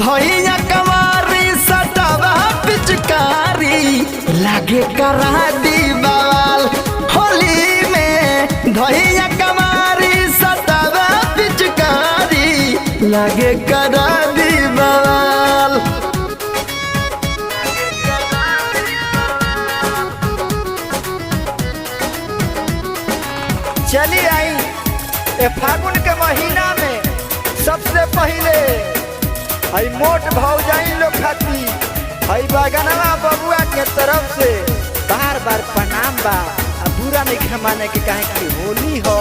धैया कवारी सटावा पिचकारी लागे करा दी बवाल होली में। धैया कवारी सटावा पिचकारी लागे करा दी बवाल। चली आई ए फागुन के महीना में सबसे पहले हई मोट भौजाई लोग खाती हई बगनवा बबुआ के तरफ से बार बार प्रणाम बा। अब बुरा नहीं खमाने के कहे कि होली हो।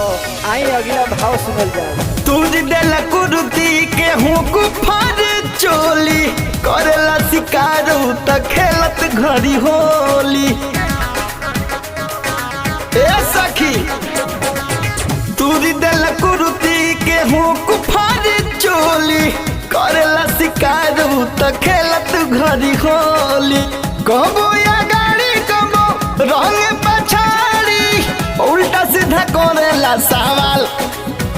आई अगला भाव सुनल जाए। तुझ दिल कुर्ती के हूँ कुफर चोली करेला शिकारू त खेलत घड़ी होली। ए सखी तुझ दिल कुर्ती के हूँ कुफर चोली करेला शिकारू त खेलत घड़ी होली। कबो या गाड़ी कबो रंग पछाड़ी उल्टा सीधा करेला सवाल।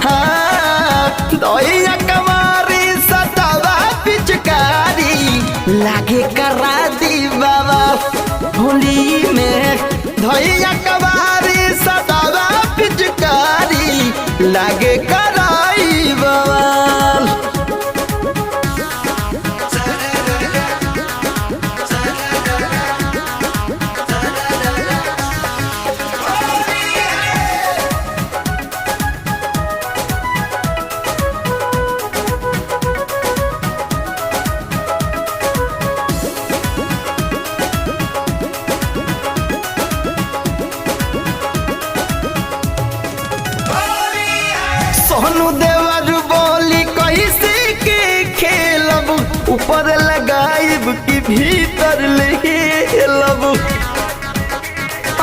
हाँ दहिया कवारी सतावा पिचकारी लागे करा दी बाबा होली में। दहिया कवारी सतावा पिचकारी लागे कराई बवाल। सोनू देवर बोली कैसे के खेलब ऊपर लगाइब कि भीतर लेलब।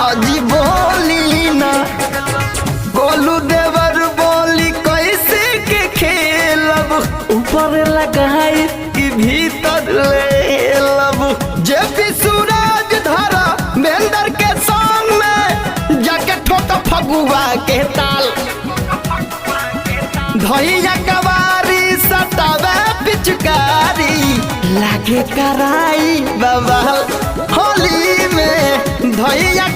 अजी बोली ना गोलू देवर बोली कैसे के खेलब ऊपर लगाइब कि भीतर लेलब। जे भी सूरज धरा मेंदर के संग में जाके ठोका फगुआ के ताल। धैया कवारी सतावा पिचकारी लागे कराई बवाल होली में। धैया